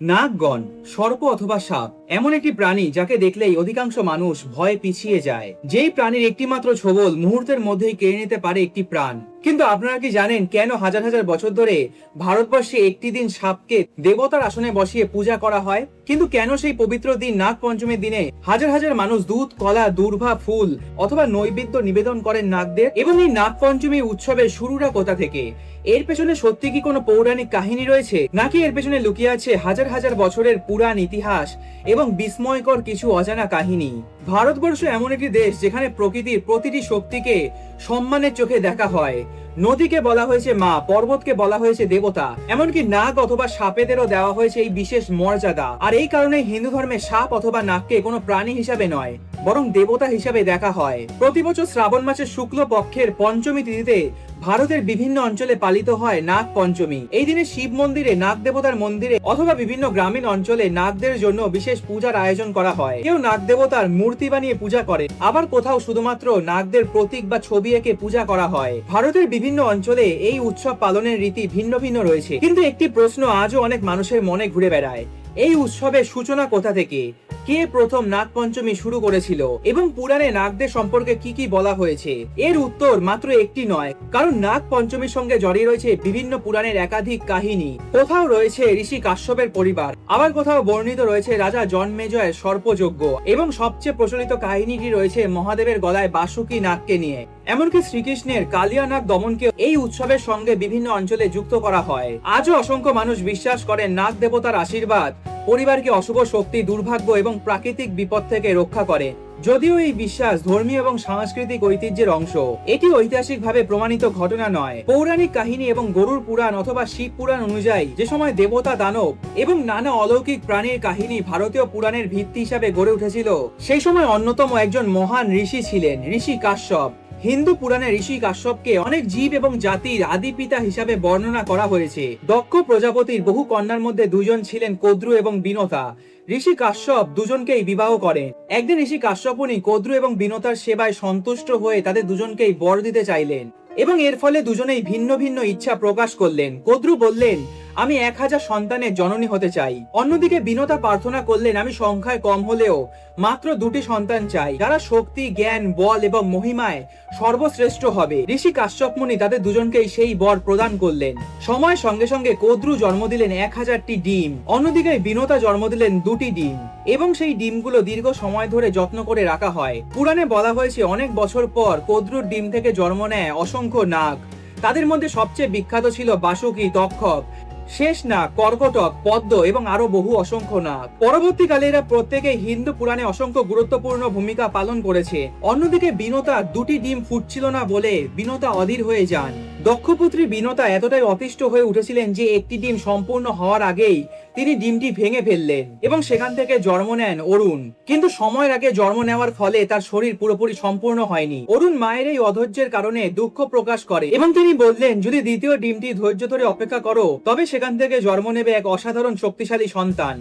নাগগণ, সর্প অথবা সাপ এমন একটি প্রাণী যাকে দেখলেই অধিকাংশ মানুষ ভয়ে পিছিয়ে যায়। যেই প্রাণীর একটি মাত্র ছোবল মুহূর্তের মধ্যেই কেড়ে নিতে পারে একটি প্রাণ। কিন্তু আপনারা কি জানেন কেন হাজার হাজার বছর ধরে ভারতবর্ষে একটি দিন সাপকে দেবতার আসনে বসিয়ে পূজা করা হয়? কিন্তু কেন সেই পবিত্র দিন নাগ পঞ্চমীর দিনে হাজার হাজার মানুষ দুধ, কলা, দূর্বা, ফুল অথবা নৈবেদ্য নিবেদন করেন নাগদের? এবং এই নাগ পঞ্চমী উৎসবের শুরুটা কোথা থেকে? এর পেছনে সত্যি কি কোনো পৌরাণিক কাহিনী রয়েছে, নাকি এর পেছনে লুকিয়ে আছে হাজার হাজার বছরের পুরাণ ইতিহাস এবং বিস্ময়কর কিছু অজানা কাহিনী? ভারতবর্ষ এমন একটি দেশ যেখানে প্রকৃতির প্রতিটি শক্তিকে সম্মানের চোখে দেখা হয়। নদীকে বলা হয়েছে মা, পর্বতকে বলা হয়েছে দেবতা, এমনকি নাগ অথবা সাপেদেরও দেওয়া হয়েছে এই বিশেষ মর্যাদা। আর এই কারণে হিন্দু ধর্মে সাপ অথবা নাগকে কোনো প্রাণী হিসাবে নয়, বরং দেবতা হিসাবে দেখা হয়। প্রতি বছর শ্রাবণ মাসের শুক্ল পক্ষের পঞ্চমী তিথিতে ভারতের বিভিন্ন অঞ্চলে পালিত হয় নাগ পঞ্চমী। এই দিনে শিব মন্দিরে, নাগ দেবতার মন্দিরে অথবা বিভিন্ন গ্রামীণ অঞ্চলে নাগদের জন্য বিশেষ পূজার আয়োজন করা হয়। কেউ নাগ দেবতার মূর্তি বানিয়ে পূজা করে, আবার কোথাও শুধুমাত্র নাগদের প্রতীক বা ছবি এঁকে পূজা করা হয়। ভারতের বিভিন্ন অঞ্চলে এই উৎসব পালনের রীতি ভিন্ন ভিন্ন রয়েছে, কিন্তু একটি প্রশ্ন আজও অনেক মানুষের মনে ঘুরে বেড়ায়: এই উৎসবের সূচনা কোথা থেকে? কে প্রথম নাগ পঞ্চমী শুরু করেছিল এবং পুরাণে নাগদের সম্পর্কে কি কি বলা হয়েছে? এর উত্তর মাত্র একটি নয়, কারণ নাগ পঞ্চমীর সঙ্গে জড়িয়ে রয়েছে বিভিন্ন পুরাণের একাধিক কাহিনী। কোথাও রয়েছে ঋষি কাশ্যপের পরিবার, আবার কোথাও বর্ণিত রয়েছে রাজা জন্মেজয়ের সর্পযজ্ঞ, এবং সবচেয়ে প্রচলিত কাহিনীটি রয়েছে মহাদেবের গলায় বাসুকি নাগকে নিয়ে। এমনকি শ্রীকৃষ্ণের কালিয়া নাগ দমনকে এই উৎসবের সঙ্গে বিভিন্ন অঞ্চলে যুক্ত করা হয়। আজও অসংখ্য মানুষ বিশ্বাস করেন নাগ দেবতার আশীর্বাদ পরিবারকে অশুভ শক্তি, দুর্ভাগ্য এবং প্রাকৃতিক বিপদ থেকে রক্ষা করে। যদিও এই বিশ্বাস ধর্মীয় এবং সাংস্কৃতিক ঐতিহ্যের অংশ, এটি ঐতিহাসিকভাবে প্রমাণিত ঘটনা নয়। পৌরাণিক কাহিনী এবং গরুড় পুরাণ অথবা শিব পুরাণ অনুযায়ী যে সময় দেবতা, দানব এবং নানা অলৌকিক প্রাণীর কাহিনী ভারতীয় পুরাণের ভিত্তি হিসাবে গড়ে উঠেছিল, সেই সময় অন্যতম একজন মহান ঋষি ছিলেন ঋষি কাশ্যপ। হিন্দু পুরাণে ঋষি কাশ্যপকে অনেক জীব এবং জাতির আদি পিতা হিসাবে বর্ণনা করা হয়েছে। দক্ষ প্রজাপতির বহু কন্যার মধ্যে দুজন ছিলেন কদ্রু এবং বিনতা। ঋষি কাশ্যপ দুজনকেই বিবাহ করেন। একদিন ঋষি কাশ্যপনি কদ্রু এবং বিনতার সেবায় সন্তুষ্ট হয়ে তাদের দুজনকেই বর দিতে চাইলেন, এবং এর ফলে দুজনেই ভিন্ন ভিন্ন ইচ্ছা প্রকাশ করলেন। কদ্রু বললেন, আমি 1000 সন্তানের জননী হতে চাই। অন্যদিকে বিনতা প্রার্থনা করলেন, আমি সংখ্যায় কম হলেও মাত্র 2টি সন্তান চাই, যারা শক্তি, জ্ঞান, বল এবং মহিমায় সর্বশ্রেষ্ঠ হবে। ঋষি কাশ্যপ মুনি তাদের দুজনকেই সেই বর প্রদান করলেন। সময়ের সঙ্গে সঙ্গে কদ্রু জন্ম দিলেন 1000টি ডিম, অন্যদিকে বিনতা জন্ম দিলেন 2টি ডিম, এবং সেই ডিমগুলো দীর্ঘ সময় ধরে যত্ন করে রাখা হয়। পুরাণে বলা হয়েছে অনেক বছর পর কদ্রুর ডিম থেকে জন্ম নেয় অসংখ্য নাগ। তাদের মধ্যে সবচেয়ে বিখ্যাত ছিল বাসুকি, তক্ষক, শেষ নাগ, কর্কটক, পদ্ম এবং আরো বহু অসংখ্য নাগ। পরবর্তীকালে এরা প্রত্যেকেই হিন্দু পুরাণে অসংখ্য গুরুত্বপূর্ণ ভূমিকা পালন করেছে। অন্যদিকে বিনতা 2টি ডিম ফুটছিল না বলে বিনতা অধীর হয়ে যান। দক্ষপুত্রী বিনতা এতটাই অতিষ্ঠ হয়ে উঠেছিলেন যে একটি ডিম সম্পূর্ণ হওয়ার আগেই তিনি ডিমটি ভেঙে ফেললেন এবং সেখান থেকে জন্ম নেন অরুণ। কিন্তু সময়ের আগে জন্ম নেওয়ার ফলে তার শরীর পুরোপুরি সম্পূর্ণ হয়নি। অরুণ মায়ের এই অধৈর্যের কারণে দুঃখ প্রকাশ করে এবং তিনি বললেন, যদি দ্বিতীয় ডিমটি ধৈর্য ধরে অপেক্ষা করো তবে সেখান থেকে জন্ম নেবে এক অসাধারণ শক্তিশালী সন্তান।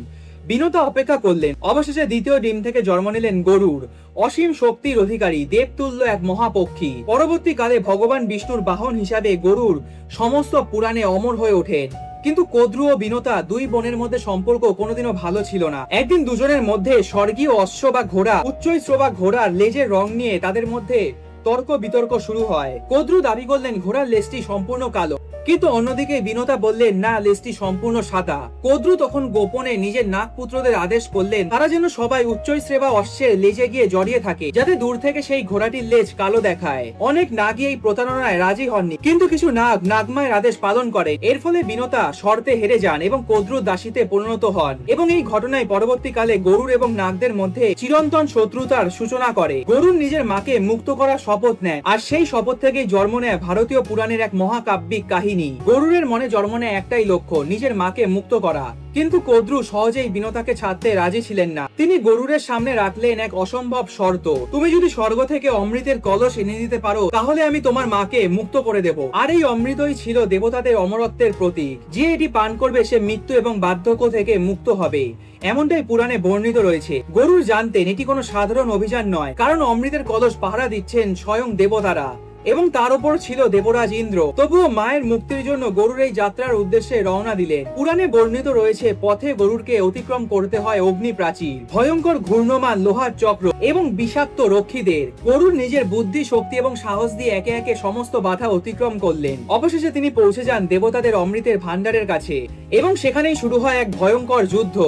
বিনতা অপেক্ষা করলেন। অবশেষে দ্বিতীয় ডিম থেকে জন্ম নিলেন গরুড়, অসীম শক্তির অধিকারী, দেবতুল্য এক মহাপক্ষী। পরবর্তীকালে ভগবান বিষ্ণুর বাহন হিসাবে গরুড় সমস্ত পুরাণে অমর হয়ে ওঠেন। কিন্তু কদ্রু ও বিনতা দুই বোনের মধ্যে সম্পর্ক কোনোদিনও ভালো ছিল না। একদিন দুজনের মধ্যে স্বর্গীয় অশ্ব বা ঘোড়া, উচ্চৈশ্র বা ঘোড়ার লেজের রং নিয়ে তাদের মধ্যে তর্ক বিতর্ক শুরু হয়। কদ্রু দাবি করলেন ঘোড়ার লেজটি সম্পূর্ণ কালো, কিন্তু অন্যদিকে বিনতা বললেন না, লেজটি সম্পূর্ণ সাদা। কদ্রু তখন গোপনে নিজের নাগপুত্রদের আদেশ করলেন তারা যেন সবাই উচ্চৈশ্রে বা অশ্বের লেজে গিয়ে জড়িয়ে থাকে, যাতে দূর থেকে সেই ঘোড়াটির লেজ কালো দেখায়। অনেক নাগই এই প্রতারণায় রাজি হননি, কিন্তু কিছু নাগ নাগমায়ের আদেশ পালন করে। এর ফলে বিনতা শর্তে হেরে যান এবং কদ্রুর দাসীতে পরিণত হন, এবং এই ঘটনায় পরবর্তীকালে গরুড় এবং নাগদের মধ্যে চিরন্তন শত্রুতার সূচনা করে। গরুড় নিজের মাকে মুক্ত করার শপথ নেয়, আর সেই শপথ থেকেই জন্ম নেয় ভারতীয় পুরাণের এক মহাকাব্যিক কাহিনী। গরুড়ের মনে জন্ম নেয় একটাই লক্ষ্য, নিজের মাকে মুক্ত করা। কিন্তু কদ্রু সহজেই বিনতাকে ছাড়তে রাজি ছিলেন না। তিনি গরুড়ের সামনে রাখলেন এক অসম্ভব শর্ত, তুমি যদি স্বর্গ থেকে অমৃতের কলস এনে দিতে পারো তাহলে আমি তোমার মাকে মুক্ত করে দেব। আর এই অমৃতই ছিল দেবতাদের অমরত্বের প্রতীক। যে এটি পান করবে সে মৃত্যু এবং বার্ধক্য থেকে মুক্ত হবে, এমনটাই পুরাণে বর্ণিত রয়েছে। গরুড় জানতেন এটি কোনো সাধারণ অভিযান নয়, কারণ অমৃতের কলস পাহারা দিচ্ছেন স্বয়ং দেবতারা। এবং তার উপর ছিল দেবরাজ ইন্দ্র। তবুও মায়ের মুক্তির জন্য গরুর এই যাত্রার উদ্দেশ্যে রওনা দিলেন। পুরাণে বর্ণিত রয়েছে পথে গরুরকে অতিক্রম করতে হয় অগ্নি প্রাচীর, ভয়ঙ্কর ঘূর্ণমান লোহার চক্র এবং বিষাক্ত রক্ষীদের। গরুর নিজের বুদ্ধি, শক্তি এবং সাহস দিয়ে একে একে সমস্ত বাধা অতিক্রম করলেন। অবশেষে তিনি পৌঁছে যান দেবতাদের অমৃতের ভান্ডারের কাছে এবং সেখানেই শুরু হয় এক ভয়ঙ্কর যুদ্ধ।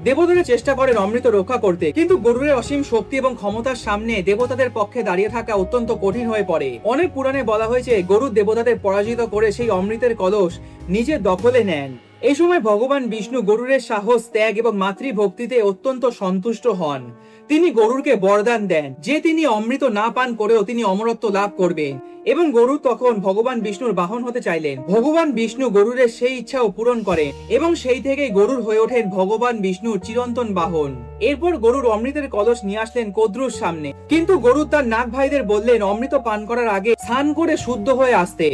দেবতারা চেষ্টা করেন অমৃত রক্ষা করতে, কিন্তু গরুরের অসীম শক্তি এবং ক্ষমতার সামনে দেবতাদের পক্ষে দাঁড়িয়ে থাকা অত্যন্ত কঠিন হয়ে পড়ে। অনেক পুরাণে বলা হয়েছে গরুর দেবতাদের পরাজিত করে সেই অমৃতের কলস নিজের দখলে নেন। এই সময় ভগবান বিষ্ণু গরুরের সাহস, ত্যাগ এবং মাতৃভক্তিতে অত্যন্ত সন্তুষ্ট হন। তিনি গরুরকে বরদান দেন যে তিনি অমৃত না পান করেও তিনি অমরত্ব লাভ করবেন, এবং গরু তখন ভগবান বিষ্ণুর বাহন হতে চাইলেন। ভগবান বিষ্ণু গরুরের সেই ইচ্ছাও পূরণ করেন এবং সেই থেকেই গরুর হয়ে ওঠেন ভগবান বিষ্ণুর চিরন্তন বাহন। এরপর গরুর অমৃতের কলস নিয়ে আসলেন কদ্রুর সামনে, কিন্তু গরু তার নাগ ভাইদের বললেন অমৃত পান করার আগে স্নান করে শুদ্ধ হয়ে আসতে।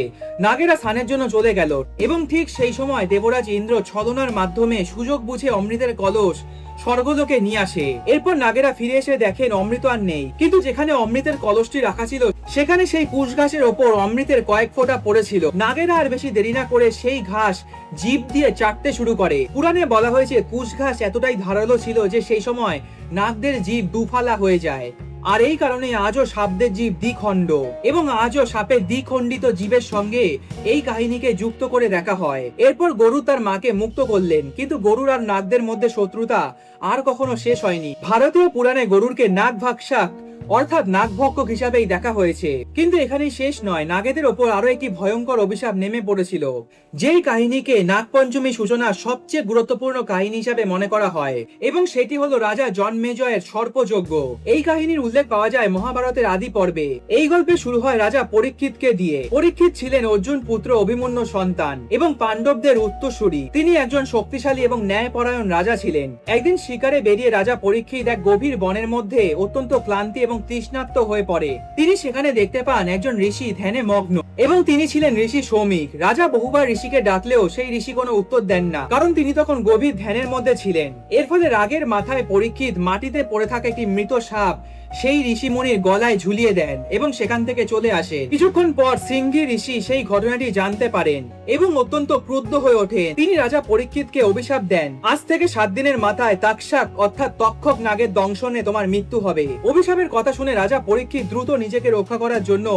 নাগেরা স্নানের জন্য চলে গেল এবং ঠিক সেই সময় দেবরাজ ইন্দ্র ছলনার মাধ্যমে সুযোগ বুঝে অমৃতের কলস স্বর্গলোকে নিয়ে আসে। এরপর নাগেরা ফিরে এসে দেখেন অমৃত আর নেই, কিন্তু যেখানে অমৃতের কলসটি রাখা ছিল সেখানে সেই কুশ ঘাসের ওপর অমৃতের কয়েক ফোঁটা পড়েছিল। নাগেরা আর বেশি দেরি না করে সেই ঘাস জিভ দিয়ে চাটতে শুরু করে। পুরাণে বলা হয়েছে কুশ ঘাস এতটাই ধারালো ছিল যে সেই সময় নাগদের জিভ দুফালা হয়ে যায়। আর এই কারণে আজও সাপদের জীব দ্বিখণ্ড, এবং আজও সাপের দ্বিখণ্ডিত জীবের সঙ্গে এই কাহিনীকে যুক্ত করে দেখা হয়। এরপর গরু তার মাকে মুক্ত করলেন, কিন্তু গরুর আর নাগদের মধ্যে শত্রুতা আর কখনো শেষ হয়নি। ভারতীয় পুরাণে গরুরকে নাগ ভাগশাক অর্থাৎ নাগভক্ষক হিসাবেই দেখা হয়েছে। কিন্তু এখানেই শেষ নয়, নাগেদের ওপর আরো একটি ভয়ঙ্কর অভিশাপ নেমে পড়েছিল, যেই কাহিনীকে নাগপঞ্চমী সূচনার সবচেয়ে গুরুত্বপূর্ণ কাহিনী হিসাবে মনে করা হয়, এবং সেটি হলো রাজা জন্মেজয়ের সর্পযজ্ঞ। এই কাহিনীর উল্লেখ পাওয়া যায় মহাভারতের আদি পর্বে। এই গল্পে শুরু হয় রাজা পরীক্ষিতকে দিয়ে। পরীক্ষিত ছিলেন অর্জুন পুত্র অভিমন্যু সন্তান এবং পাণ্ডবদের উত্তরসূরি। তিনি একজন শক্তিশালী এবং ন্যায়পরায়ণ রাজা ছিলেন। একদিন শিকারে বেরিয়ে রাজা পরীক্ষিত এক গভীর বনের মধ্যে অত্যন্ত ক্লান্তি এবং তৃষ্ণার্ত হয়ে পড়ে। তিনি সেখানে দেখতে পান একজন ঋষি ধ্যানে মগ্ন, এবং তিনি ছিলেন ঋষি সৌমিক। রাজা বহুবার ঋষিকে ডাকলেও সেই ঋষি কোনো উত্তর দেন না, কারণ তিনি তখন গভীর ধ্যানের মধ্যে ছিলেন। এর ফলে রাগের মাথায় পরীক্ষিত মাটিতে পড়ে থাকা একটি মৃত সাপ সেই ঋষিমুনির গলায় ঝুলিয়ে দেন এবং সেখান থেকে চলে আসেন। কিছুক্ষণ পর সিংহী ঋষি সেই ঘটনাটি জানতে পারেন এবং অত্যন্ত ক্রুদ্ধ হয়ে ওঠেন। তিনি রাজা পরীক্ষিতকে অভিশাপ দেন, আজ থেকে 7 দিনের মাথায় তাক্ষাক অর্থাৎ তক্ষক নাগের দংশনে তোমার মৃত্যু হবে। অভিশাপের কথা শুনে রাজা পরীক্ষিত দ্রুত নিজেকে রক্ষা করার জন্য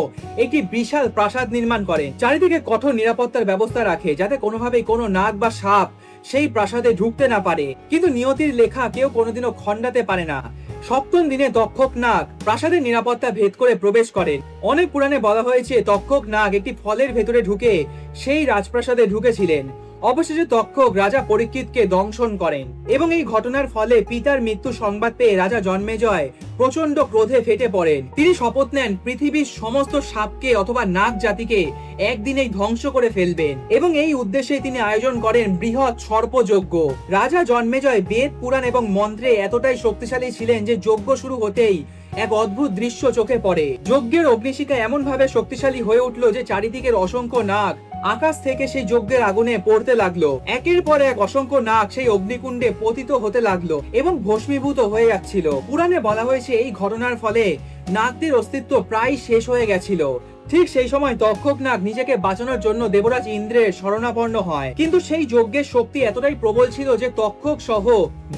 একটি বিশাল প্রাসাদ নির্মাণ করেন। চারিদিকে কঠোর নিরাপত্তার ব্যবস্থা রাখে, যাতে কোনোভাবেই কোনো নাগ বা সাপ সেই প্রাসাদে ঢুকতে না পারে। কিন্তু নিয়তির লেখা কেউ কোনোদিনও খণ্ডাতে পারে না। 7ম দিনে তক্ষক নাগ প্রাসাদের নিরাপত্তা ভেদ করে প্রবেশ করেন। অনেক পুরাণে বলা হয়েছে তক্ষক নাগ একটি ফলের ভেতরে ঢুকে সেই রাজপ্রাসাদে ঢুকেছিলেন। অবশেষে তক্ষক রাজা পরীক্ষিতকে দংশন করেন, এবং এই ঘটনার ফলে পিতার মৃত্যু সংবাদ পেয়ে রাজা জন্মেজয় প্রচন্ড ক্রোধে ফেটে পড়েন। তিনি শপথ নেন পৃথিবীর সমস্ত সাপকে অথবা নাগ জাতিকে একদিনেই ধ্বংস করে ফেলবেন, এবং এই উদ্দেশ্যে তিনি আয়োজন করেন বৃহৎ সর্পযজ্ঞ। রাজা জন্মেজয় বেদ, পুরাণ এবং মন্ত্রে এতটাই শক্তিশালী ছিলেন যে যজ্ঞ শুরু হতেই এক অদ্ভুত দৃশ্য চোখে পড়ে। যজ্ঞের অগ্নিশিখা এমন ভাবে শক্তিশালী হয়ে উঠলো যে চারিদিকের অসংখ্য নাগ আকাশ থেকে সেই যজ্ঞের আগুনে পড়তে লাগলো। একের পর এক অসংখ্য নাগ সেই অগ্নিকুণ্ডে পতিত হতে লাগলো এবং ভস্মীভূত হয়ে যাচ্ছিল। পুরাণে বলা হয়েছে এই ঘটনার ফলে নাগদের অস্তিত্ব প্রায় শেষ হয়ে গেছিল। ঠিক সেই সময় তক্ষক নাগ নিজেকে বাঁচানোর জন্য দেবরাজ ইন্দ্রের শরণাপন্ন হয়, কিন্তু সেই যজ্ঞের শক্তি এতটাই প্রবল ছিল যে তক্ষক সহ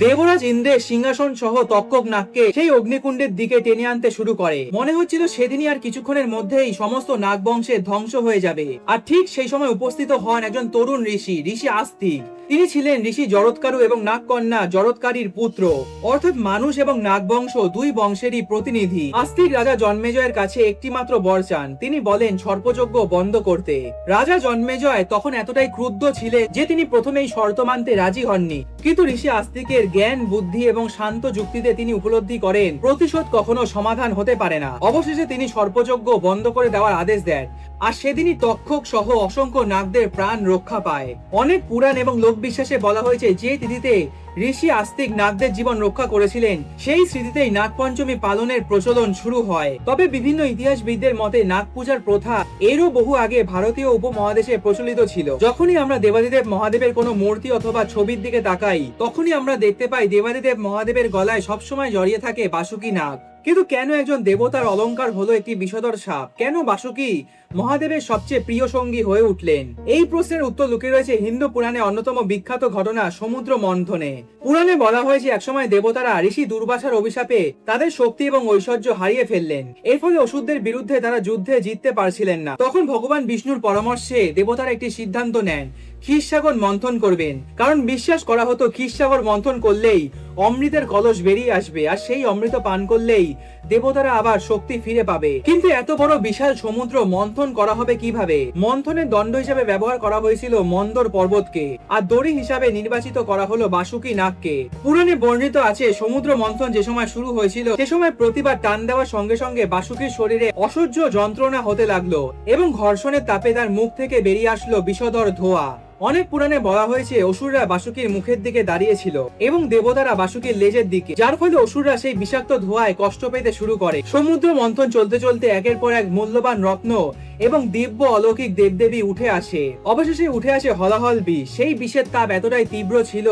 দেবরাজ ইন্দ্রের সিংহাসন সহ তক্ষক নাগকে সেই অগ্নিকুণ্ডের দিকে টেনে আনতে শুরু করে। মনে হচ্ছিল সেদিনই আর কিছুক্ষণের মধ্যেই সমস্ত নাগ বংশের ধ্বংস হয়ে যাবে। আর ঠিক সেই সময় উপস্থিত হন একজন তরুণ ঋষি, ঋষি আস্তিক। তিনি ছিলেন ঋষি জরৎকারু এবং নাগকন্যা জরৎকারীর পুত্র, অর্থাৎ মানুষ এবং নাগ বংশ দুই বংশেরই প্রতিনিধি। আস্তিক রাজা জন্মেজয়ের কাছে একটি মাত্র বর চান। তিনি বলেন সর্পযজ্ঞ বন্ধ করতে। রাজা জন্মেজয় তখন এতটাই ক্রুদ্ধ ছিলেন যে তিনি প্রথমেই শর্ত মানতে রাজি হননি, কিন্তু ঋষি আস্তিকের জ্ঞান, বুদ্ধি এবং শান্ত যুক্তিতে তিনি উপলব্ধি করেন প্রতিশোধ কখনো সমাধান হতে পারে না। অবশেষে তিনি সর্পযজ্ঞ বন্ধ করে দেওয়ার আদেশ দেন, আর সেদিনই তক্ষক সহ অসংখ্য নাগদের প্রাণ রক্ষা পায়। অনেক পুরাণ এবং লোকবিশ্বাসে বলা হয়েছে যে তিথিতে ঋষি আস্তিক নাগদের জীবন রক্ষা করেছিলেন সেই স্মৃতিতেই নাগপঞ্চমী পালনের প্রচলন শুরু হয়। তবে বিভিন্ন ইতিহাসবিদদের মতে নাগ পূজার প্রথা এরও বহু আগে ভারতীয় উপমহাদেশে প্রচলিত ছিল। যখনই আমরা দেবাদিদেব মহাদেবের কোনো মূর্তি অথবা ছবির দিকে তাকাই, তখনই আমরা দেখতে পাই দেবাদিদেব মহাদেবের গলায় সবসময় জড়িয়ে থাকে বাসুকি নাগ। কিন্তু কেন একজন দেবতার অলংকার হলো একটি বিষধর সাপ? কেন বাসুকি মহাদেবের সবচেয়ে প্রিয় সঙ্গী হয়ে উঠলেন? এই প্রশ্নের উত্তর লুকিয়ে রয়েছে হিন্দু পুরাণে অন্যতম বিখ্যাত ঘটনা সমুদ্র মন্থনে। পুরাণে বলা হয়েছে একসময় দেবতারা ঋষি দুর্বাসার অভিশাপে তাদের শক্তি এবং ঐশ্বর্য হারিয়ে ফেললেন। এর ফলে অসুরদের বিরুদ্ধে তারা যুদ্ধে জিততে পারছিলেন না। তখন ভগবান বিষ্ণুর পরামর্শে দেবতারা একটি সিদ্ধান্ত নেন, ক্ষীরসাগর মন্থন করবেন। কারণ বিশ্বাস করা হতো ক্ষীরসাগর মন্থন করলেই অমৃতের কলস বেরিয়ে আসবে, আর সেই অমৃত পান করলেই দেবতারা আবার শক্তি ফিরে পাবে। কিন্তু এত বড় বিশাল সমুদ্র মন্থন করা হবে কিভাবে? মন্থনের দণ্ড হিসেবে ব্যবহার করা হয়েছিল মন্দর পর্বতকে, আর দড়ি হিসাবে নির্বাচিত করা হলো বাসুকি নাগকে। পুরাণে বর্ণিত আছে সমুদ্র মন্থন যে সময় শুরু হয়েছিল সে সময় প্রতিবার টান দেওয়ার সঙ্গে সঙ্গে বাসুকির শরীরে অসহ্য যন্ত্রণা হতে লাগলো এবং ঘর্ষণের তাপে তার মুখ থেকে বেরিয়ে আসলো বিষধর ধোঁয়া। অনেক পুরাণে বলা হয়েছে অসুররা বাসুকির মুখের দিকে দাঁড়িয়েছিল এবং দেবতারা বাসুকির লেজের দিকে, যার ফলে অসুররা সেই বিষাক্ত ধোঁয়ায় কষ্ট পেতে শুরু করে। সমুদ্র মন্থন চলতে চলতে একের পর এক মূল্যবান রত্ন এবং দিব্য অলৌকিক দেবদেবী উঠে আসে। অবশেষে উঠে আসে হলাহল বিষ। সেই বিষের তাপ এতটাই তীব্র ছিল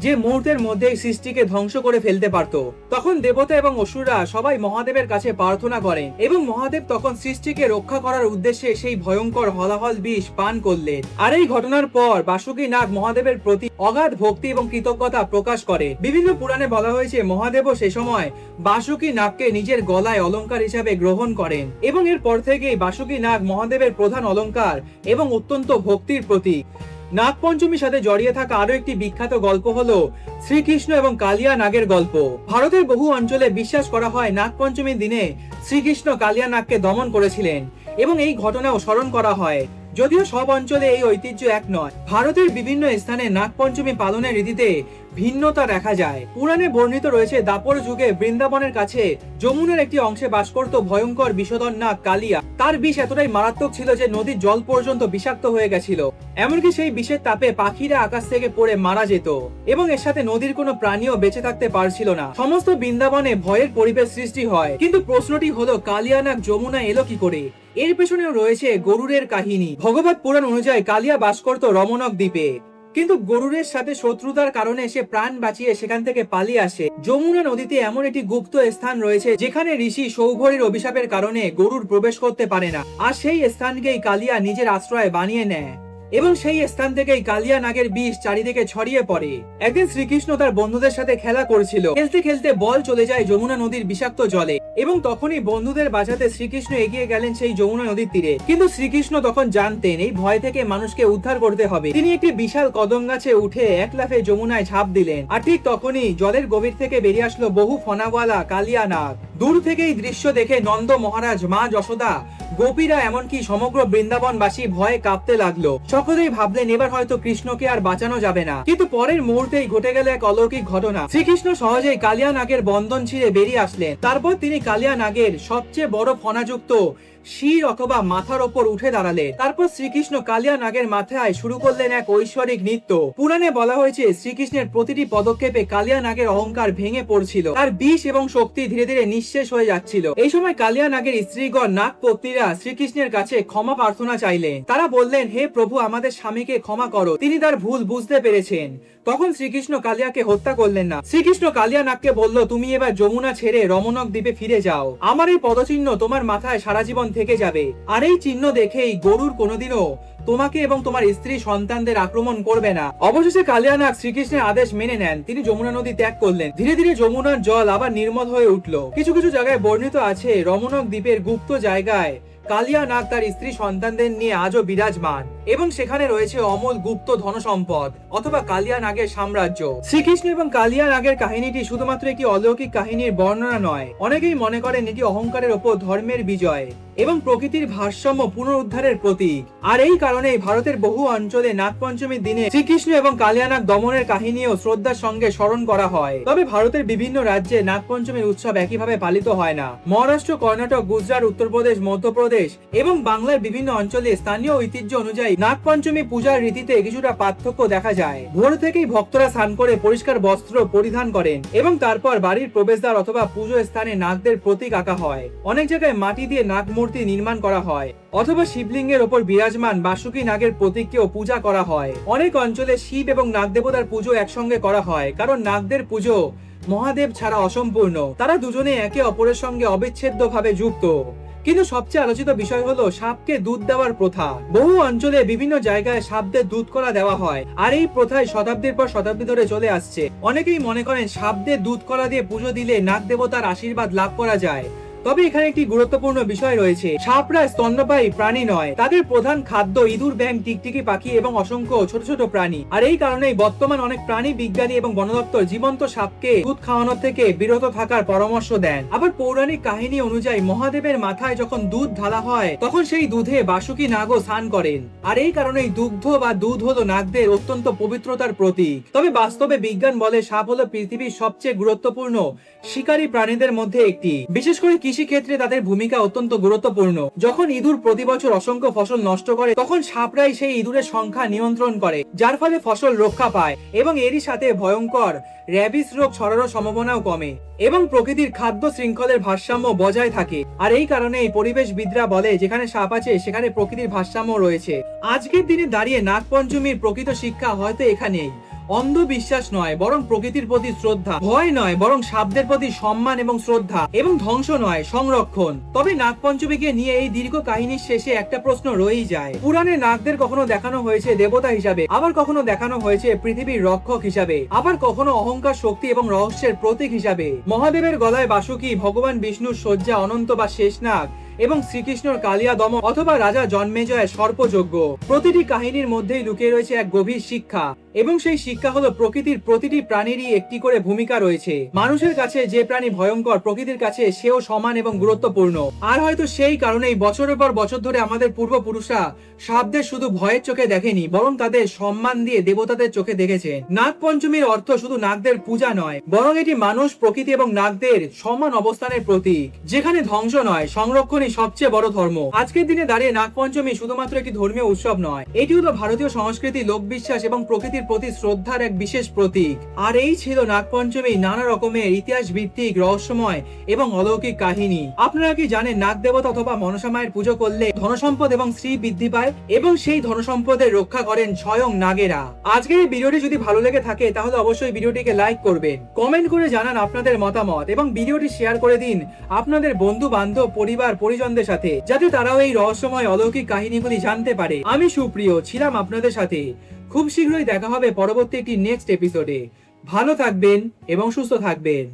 যে মুহূর্তের মধ্যেই সৃষ্টিকে ধ্বংস করে ফেলতে পারত। তখন দেবতা এবং অসুররা সবাই মহাদেবের কাছে প্রার্থনা করেন এবং মহাদেব তখন সৃষ্টিকে রক্ষা করার উদ্দেশ্যে সেই ভয়ঙ্কর হলাহল বিষ পান করলেন। আর এই ঘটনার পর বাসুকি নাগ মহাদেবের প্রতি অগাধ ভক্তি এবং কৃতজ্ঞতা প্রকাশ করে। বিভিন্ন পুরাণে বলা হয়েছে মহাদেবও সে সময় বাসুকি নাগকে নিজের গলায় অলংকার হিসাবে গ্রহণ করেন এবং এরপর থেকেই বাসুকি নাগ মহাদেবের প্রধান অলংকার এবং অত্যন্ত ভক্তির প্রতীক। নাগপঞ্চমীর সাথে জড়িয়ে থাকা আরো একটি বিখ্যাত গল্প হলো শ্রীকৃষ্ণ এবং কালিয়া নাগের গল্প। ভারতের বহু অঞ্চলে বিশ্বাস করা হয় নাগপঞ্চমীর দিনে শ্রীকৃষ্ণ কালিয়া নাগকে দমন করেছিলেন এবং এই ঘটনাও স্মরণ করা হয়। যদিও সব অঞ্চলে এই ঐতিহ্য এক নয়, ভারতের বিভিন্ন স্থানে নাগপঞ্চমী পালনের রীতিতে ভিন্নতা দেখা যায়। পুরাণে বর্ণিত রয়েছে দাপর যুগে বৃন্দাবনের কাছে যমুনার একটি অংশে বাস করত ভয়ঙ্কর বিষধর নাগ কালিয়া। তার বিষ এতটাই মারাত্মক ছিল যে নদীর জল পর্যন্ত বিষাক্ত হয়ে গেছিল। এমনকি সেই বিষের তাপে পাখিরা আকাশ থেকে পড়ে মারা যেত এবং এর সাথে নদীর কোনো প্রাণীও বেঁচে থাকতে পারছিল না। সমস্ত বৃন্দাবনে ভয়ের পরিবেশ সৃষ্টি হয়। কিন্তু প্রশ্নটি হলো কালিয়া নাগ যমুনা এলো কি করে? এর পেছনেও রয়েছে গরুরের কাহিনী। ভগবত পুরাণ অনুযায়ী কালিয়া বাস করত রমণক দ্বীপে, কিন্তু গরুরের সাথে শত্রুতার কারণে সে প্রাণ বাঁচিয়ে সেখান থেকে পালিয়ে আসে। যমুনা নদীতে এমন একটি গুপ্ত স্থান রয়েছে যেখানে ঋষি সৌভরীর অভিশাপের কারণে গরুর প্রবেশ করতে পারে না, আর সেই স্থানকেই কালিয়া নিজের আশ্রয় বানিয়ে নেয় এবং সেই স্থান থেকেই কালিয়া নাগের বিষ চারিদিকে ছড়িয়ে পড়ে। একদিন শ্রীকৃষ্ণ তার বন্ধুদের সাথে খেলা করছিল। খেলতে খেলতে বল চলে যায় যমুনা নদীর বিষাক্ত জলে এবং তখনই বন্ধুদের বাঁচাতে শ্রীকৃষ্ণ এগিয়ে গেলেন সেই যমুনা নদীর তীরে। কিন্তু শ্রীকৃষ্ণ তখন জানতেন এই ভয় থেকে মানুষকে উদ্ধার করতে হবে। তিনি একটি বিশাল কদম গাছে উঠে এক লাফে যমুনায় ঝাঁপ দিলেন, আর ঠিক তখনই জলের গভীর থেকে বেরিয়ে আসলো বহু ফনাওয়ালা কালিয়া নাগ। দূর থেকে এই দৃশ্য দেখে নন্দ মহারাজ, মা যশোদা, গোপীরা এমনকি সমগ্র বৃন্দাবনবাসী ভয়ে কাঁপতে লাগলো। সকলেই ভাবলেন এবার হয়তো কৃষ্ণকে আর বাঁচানো যাবে না। কিন্তু পরের মুহূর্তেই ঘটে গেল এক অলৌকিক ঘটনা। শ্রীকৃষ্ণ সহজেই কালিয়া নাগের বন্ধন ছিঁড়ে বেরিয়ে আসলেন। তারপর তিনি কালিয়া নাগের সবচেয়ে বড় ফণাযুক্ত শির অথবা মাথার ওপর উঠে দাঁড়ালেন। তারপর শ্রীকৃষ্ণ কালিয়া নাগের মাথায় শুরু করলেন এক ঐশ্বরিক নৃত্য। পুরাণে বলা হয়েছে শ্রীকৃষ্ণের প্রতিটি পদক্ষেপে কালিয়া নাগের অহংকার ভেঙে পড়ছিল, তার বিষ এবং শক্তি ধীরে ধীরে নিঃশেষ হয়ে যাচ্ছিল। এই সময় কালিয়া নাগের স্ত্রীগণ নাগ পত্নীরা শ্রীকৃষ্ণের কাছে ক্ষমা প্রার্থনা চাইলেন। তারা বললেন, হে প্রভু, আমাদের স্বামীকে ক্ষমা করো, তিনি তার ভুল বুঝতে পেরেছেন। তখন শ্রীকৃষ্ণ কালিয়াকে হত্যা করলেন না। শ্রীকৃষ্ণ কালিয়া নাগকে বলল, তুমি এবার যমুনা ছেড়ে রমণক দ্বীপে ফিরে যাও। আমার এই পদচিহ্ন তোমার মাথায় সারা জীবন থেকে যাবে, আর এই চিহ্ন দেখেই গরুর কোনোদিনও তোমাকে এবং তোমার স্ত্রী সন্তানদের আক্রমণ করবে না। অবশেষে কালিয়া নাগ শ্রীকৃষ্ণের আদেশ মেনে নেন। তিনি যমুনা নদী ত্যাগ করলেন। ধীরে ধীরে যমুনার জল আবার নির্মল হয়ে উঠল। কিছু কিছু জায়গায় বর্ণিত আছে রমণক দ্বীপের গুপ্ত জায়গায় কালিয়া নাগ তার স্ত্রী সন্তানদের নিয়ে আজও বিরাজমান এবং সেখানে রয়েছে অমূল গুপ্ত ধনসম্পদ অথবা কালিয়া নাগের সাম্রাজ্য। শ্রীকৃষ্ণ এবং কালিয়া নাগের কাহিনীটি শুধুমাত্র একটি অলৌকিক কাহিনীর বর্ণনা নয়। অনেকেই মনে করেন এটি অহংকারের ওপর ধর্মের বিজয় এবং প্রকৃতির ভারসাম্য পুনরুদ্ধারের প্রতীক। আর এই কারণেই ভারতের বহু অঞ্চলে নাগপঞ্চমীর দিনে শ্রীকৃষ্ণ এবং কালিয়া নাগ দমনের কাহিনীও শ্রদ্ধার সঙ্গে স্মরণ করা হয়। তবে ভারতের বিভিন্ন রাজ্যে নাগপঞ্চমীর উৎসব একইভাবে পালিত হয় না। মহারাষ্ট্র, কর্ণাটক, গুজরাট, উত্তরপ্রদেশ, মধ্যপ্রদেশ এবং বাংলার বিভিন্ন অঞ্চলে স্থানীয় ঐতিহ্য অনুযায়ী নাগপঞ্চমী পূজার রীতিতে কিছুটা পার্থক্য দেখা যায়। ভোর থেকেই ভক্তরা স্নান করে পরিষ্কার বস্ত্র পরিধান করেন এবং তারপর বাড়ির প্রবেশদ্বার অথবা পুজো স্থানে নাগদের প্রতীক আঁকা হয়। অনেক জায়গায় মাটি দিয়ে নাগ মূর্তি নির্মাণ করা হয় অথবা শিবলিঙ্গের ওপর বিরাজমান বাসুকি নাগের প্রতীককেও পূজা করা হয়। অনেক অঞ্চলে শিব এবং নাগ দেবতার পুজো একসঙ্গে করা হয়, কারণ নাগদের পুজো মহাদেব ছাড়া অসম্পূর্ণ। তারা দুজনে একে অপরের সঙ্গে অবিচ্ছেদ্যভাবে যুক্ত। কিন্তু সবচেয়ে আলোচিত বিষয় হলো সাপকে দুধ দেওয়ার প্রথা। বহু অঞ্চলে বিভিন্ন জায়গায় সাপদের দুধ কলা দেওয়া হয়, আর এই প্রথায় শতাব্দীর পর শতাব্দী ধরে চলে আসছে। অনেকেই মনে করেন সাপদের দুধ কলা দিয়ে পুজো দিলে নাগ দেবতার আশীর্বাদ লাভ করা যায়। তবে এখানে একটি গুরুত্বপূর্ণ বিষয় রয়েছে। সাপরা স্তন্যপায়ী প্রাণী নয়, তাদের প্রধান খাদ্য ইঁদুর, ব্যাঙ, টিকটিকি পাখি এবং অসংখ্য ছোট ছোট প্রাণী। আর এই কারণেই বর্তমান অনেক প্রাণী বিজ্ঞানী এবং বন দপ্তর জীবন্ত সাপকে দুধ খাওয়ানোর থেকে বিরত থাকার পরামর্শ দেন। আবার পৌরাণিক কাহিনী অনুযায়ী মহাদেবের মাথায় যখন দুধ ঢালা হয় তখন সেই দুধে বাসুকি নাগও স্নান করেন। আর এই কারণেই দুগ্ধ বা দুধ হলো নাগদের অত্যন্ত পবিত্রতার প্রতীক। তবে বাস্তবে বিজ্ঞান বলে সাপ হলো পৃথিবীর সবচেয়ে গুরুত্বপূর্ণ শিকারী প্রাণীদের মধ্যে একটি। বিশেষ করে কৃষি ক্ষেত্রে তাদের ভূমিকা অত্যন্ত গুরুত্বপূর্ণ। যখন ইঁদুর প্রতি বছর অসংখ্য ফসল নষ্ট করে তখন সাপরাই সেই ইঁদুরের সংখ্যা নিয়ন্ত্রণ করে, যার ফলে ফসল রক্ষা পায় এবং এরই সাথে ভয়ঙ্কর র্যাবিস রোগ ছড়ানোর সম্ভাবনাও কমে এবং প্রকৃতির খাদ্য শৃঙ্খলের ভারসাম্য বজায় থাকে। আর এই কারণে এই পরিবেশবিদরা বলে যেখানে সাপ আছে সেখানে প্রকৃতির ভারসাম্য রয়েছে। আজকের দিনে দাঁড়িয়ে নাগপঞ্চমীর প্রকৃত শিক্ষা হয়তো এখানেই। অন্ধবিশ্বাস নয় বরং প্রকৃতির প্রতি শ্রদ্ধা, ভয় নয় বরং সাপদের প্রতি সম্মান এবং শ্রদ্ধা, এবং ধ্বংস নয় সংরক্ষণ। তবে নাগপঞ্চমীকে নিয়ে এই দীর্ঘ কাহিনীর শেষে একটা প্রশ্ন রয়েই যায়। পুরাণে নাগদের কখনো দেখানো হয়েছে দেবতা হিসাবে, আবার কখনো দেখানো হয়েছে পৃথিবীর রক্ষক হিসাবে, আবার কখনো অহংকার, শক্তি এবং রহস্যের প্রতীক হিসাবে। মহাদেবের গলায় বাসুকি, ভগবান বিষ্ণুর শয্যা অনন্ত বা শেষনাগ এবং শ্রীকৃষ্ণর কালিয়া দম অথবা রাজা জন্মেজয়ের সর্পযজ্ঞ, প্রতিটি কাহিনীর মধ্যেই লুকিয়ে রয়েছে এক গভীর শিক্ষা। এবং সেই শিক্ষা হলো প্রকৃতির প্রতিটি প্রাণীরই একটি করে ভূমিকা রয়েছে। মানুষের কাছে যে প্রাণী ভয়ঙ্কর, প্রকৃতির কাছে সেও সমান এবং গুরুত্বপূর্ণ। আর হয়তো সেই কারণেই বছরের পর বছর ধরে আমাদের পূর্বপুরুষরা সাপদের শুধু ভয়ের চোখে দেখেনি, বরং তাদের সম্মান দিয়ে দেবতাদের চোখে দেখেছে। নাগ পঞ্চমীর অর্থ শুধু নাগদের পূজা নয়, বরং এটি মানুষ, প্রকৃতি এবং নাগদের সমান অবস্থানের প্রতীক, যেখানে ধ্বংস নয় সংরক্ষণই সবচেয়ে বড় ধর্ম। আজকের দিনে দাঁড়িয়ে নাগপঞ্চমী শুধুমাত্র একটি ধর্মীয় উৎসব নয়, এটি হলো ভারতীয় সংস্কৃতি, লোকবিশ্বাস এবং প্রকৃতির প্রতি শ্রদ্ধার এক বিশেষ প্রতীক। আর এই ছিল নাগপঞ্চমী নানা রকমের ইতিহাস ভিত্তিক, রহস্যময় এবং অলৌকিক কাহিনী। আপনারা কি জানেন নাগ দেবতা অথবা মনসা মায়ের পুজো করলে ধনসম্পদ এবং শ্রী বৃদ্ধি পায় এবং সেই ধনসম্পদের রক্ষা করেন স্বয়ং নাগেরা? আজকের এই ভিডিওটি যদি ভালো লেগে থাকে তাহলে অবশ্যই ভিডিওটিকে লাইক করবেন, কমেন্ট করে জানান আপনাদের মতামত এবং ভিডিওটি শেয়ার করে দিন আপনাদের বন্ধু বান্ধব, পরিবার পরিজনদের সাথে, যাতে তারাও এই রহস্যময় অলৌকিক কাহিনীগুলি জানতে পারে। আমি সুপ্রিয় ছিলাম আপনাদের সাথে। খুব শীঘ্রই দেখা হবে পরবর্তী একটি নেক্সট এপিসোডে। ভালো থাকবেন এবং সুস্থ থাকবেন।